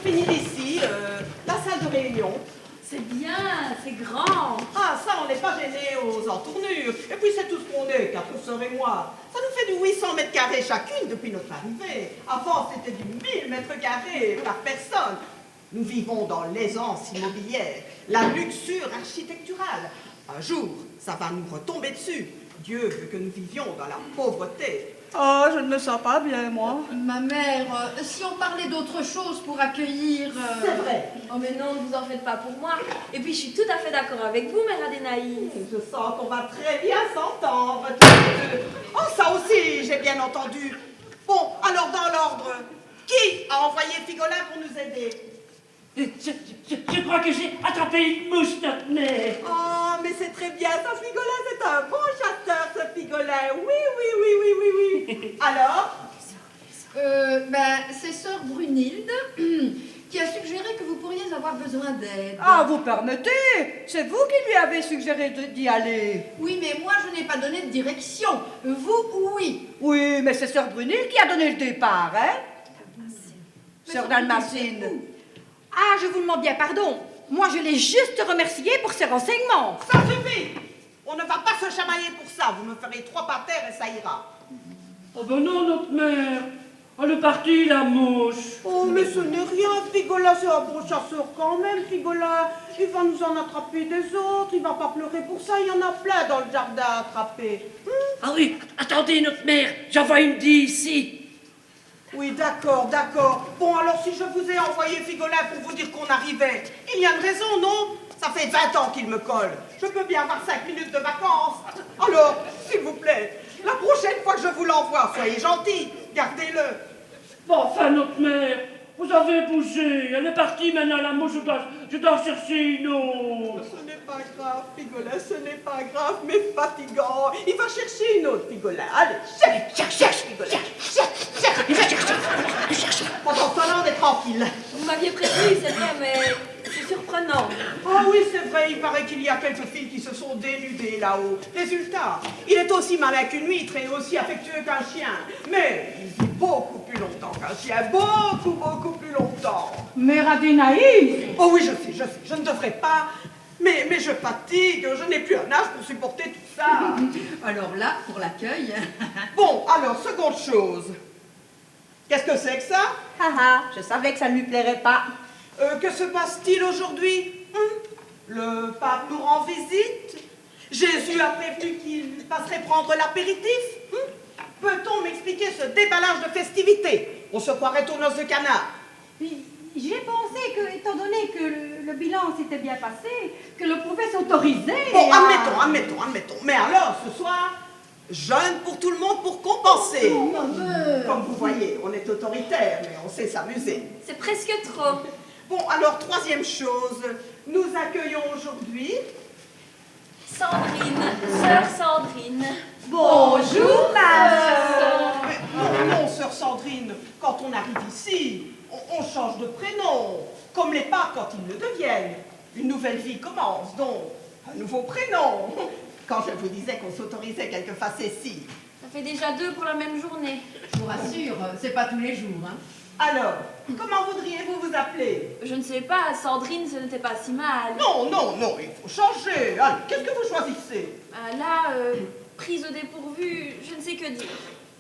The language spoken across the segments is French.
finir ici, la salle de réunion. C'est bien, c'est grand. Ah, ça, on n'est pas gêné aux entournures. Et puis, c'est tout ce qu'on est, 4 sœurs et moi. Ça nous fait du 800 mètres carrés chacune depuis notre arrivée. Avant, c'était du 1000 mètres carrés par personne. Nous vivons dans l'aisance immobilière, la luxure architecturale. Un jour, ça va nous retomber dessus. Dieu veut que nous vivions dans la pauvreté. Oh, je ne me sens pas bien, moi. Ma mère, si on parlait d'autre chose pour accueillir... C'est vrai. Oh mais non, ne vous en faites pas pour moi. Et puis je suis tout à fait d'accord avec vous, mère Adénaïs. Je sens qu'on va très bien s'entendre tous les deux. Oh, ça aussi, j'ai bien entendu. Bon, alors dans l'ordre, qui a envoyé Figolin pour nous aider? Je crois que j'ai attrapé une mouche, notre mère. Oh, mais c'est très bien, ça, Figolin, c'est un bon chasseur, ce Figolin. Oui, oui, oui, oui, oui, oui. Alors? C'est sœur Brunhilde qui a suggéré que vous pourriez avoir besoin d'aide. Ah, vous permettez? C'est vous qui lui avez suggéré d'y aller. Oui, mais moi, je n'ai pas donné de direction. Vous, oui. Oui, mais c'est sœur Brunhilde qui a donné le départ, hein? Sœur Dalmatine. Ah, je vous demande bien pardon. Moi, je l'ai juste remercié pour ses renseignements. Ça suffit. On ne va pas se chamailler pour ça. Vous me ferez 3 par terre et ça ira. Oh ben non, notre mère. Elle est partie, la mouche. Oh, mais ce n'est rien, Figolin, c'est un bon chasseur quand même, Figolin. Il va nous en attraper des autres, il va pas pleurer pour ça, il y en a plein dans le jardin à attraper. Ah oui, attendez, notre mère, j'en vois une dit ici. Oui, d'accord, d'accord. Bon, alors si je vous ai envoyé Figolin pour vous dire qu'on arrivait, il y a une raison, non? Ça fait 20 ans qu'il me colle. Je peux bien avoir 5 minutes de vacances. Alors, s'il vous plaît, la prochaine fois que je vous l'envoie, soyez gentils, gardez-le. Bon, enfin, notre mère, vous avez bougé. Elle est partie maintenant, la mouche, je dois chercher une autre. Ce n'est pas grave, Figolin, ce n'est pas grave, mais fatigant. Il va chercher une autre, Figolin. Allez, cherche, Figolin. Cherche. Pendant ce temps-là, on est tranquille. Vous m'aviez prévenu, c'est vrai, mais c'est surprenant. Ah oui, c'est vrai, il paraît qu'il y a quelques filles qui se sont dénudées là-haut. Résultat, il est aussi malin qu'une huître et aussi affectueux qu'un chien. Mais il vit beaucoup plus longtemps qu'un chien, beaucoup plus longtemps. Mère Adénaïs. Oh oui, je sais, je ne devrais pas. Mais je fatigue, je n'ai plus un âge pour supporter tout ça. Alors là, pour l'accueil... Bon, alors, seconde chose. Qu'est-ce que c'est que ça? Haha, je savais que ça ne lui plairait pas. Que se passe-t-il aujourd'hui? Le pape nous rend visite? Jésus a prévenu qu'il passerait prendre l'apéritif? Peut-on m'expliquer ce déballage de festivités? On se croirait aux noces de Cana. J'ai pensé que, étant donné que le bilan s'était bien passé, que l'on pouvait s'autoriser. Bon, admettons. Mais alors, ce soir, jeûne pour tout le monde pour compenser. Comme vous voyez, on est autoritaire, mais on sait s'amuser. C'est presque trop. Bon, alors, troisième chose, nous accueillons aujourd'hui... Sandrine, sœur Sandrine. Bonjour, ma sœur. Non, sœur Sandrine, quand on arrive ici, on change de prénom, comme les papes quand ils le deviennent. Une nouvelle vie commence, donc un nouveau prénom. Quand je vous disais qu'on s'autorisait quelques facéties. Ça fait déjà 2 pour la même journée. Je vous rassure, c'est pas tous les jours, hein. Alors, comment voudriez-vous vous appeler? Je ne sais pas, Sandrine, ce n'était pas si mal. Non, il faut changer. Allez, qu'est-ce que vous choisissez? Prise au dépourvu, je ne sais que dire.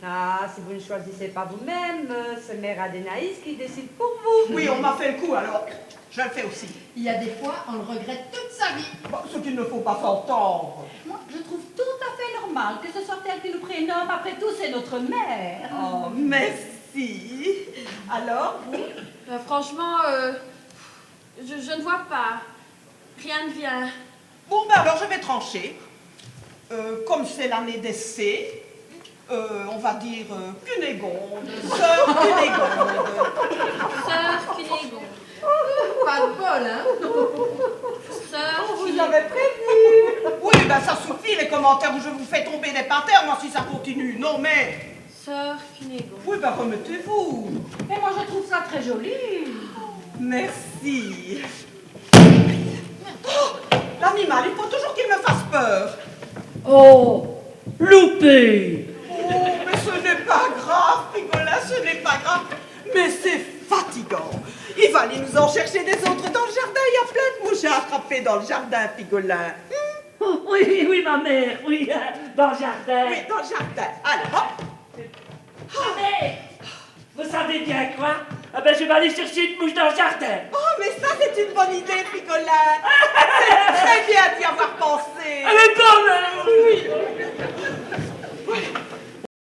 Ah, si vous ne choisissez pas vous-même, c'est mère Adénaïs qui décide pour vous. Oui, on m'a fait le coup, alors je le fais aussi. Il y a des fois, on le regrette toute sa vie. Bon, ce qu'il ne faut pas s'entendre. Moi, je trouve tout à fait normal que ce soit elle qui nous prénomme. Après tout, c'est notre mère. Oh, merci. Alors, vous? Franchement, je ne vois pas. Rien ne vient. Bon, ben alors je vais trancher. Comme c'est l'année d'essai, on va dire Cunégonde, sœur Cunégonde. Sœur Cunégonde. Pas de bol, hein. Sœur Vous Cunégonde. avez prévenu. Oui, ben ça suffit les commentaires où je vous fais tomber des patères, moi si ça continue. Non mais... Sœur Cunégonde. Oui, ben remettez-vous. Et moi, je trouve ça très joli. Merci. Oh, l'animal, il faut toujours qu'il me fasse peur. Oh, loupé. Oh, mais ce n'est pas grave, Figolin, ce n'est pas grave. Mais c'est fatigant. Il va aller nous en chercher des autres dans le jardin. Il y a plein de mouches à attraper dans le jardin, Pigolin. Oui, oui, ma mère, oui, dans le jardin. Oui, dans le jardin. Alors, hop. Mais, vous savez bien quoi? Ah ben, je vais aller chercher une mouche dans le jardin. Oh, mais ça, c'est une bonne idée, Pigolin.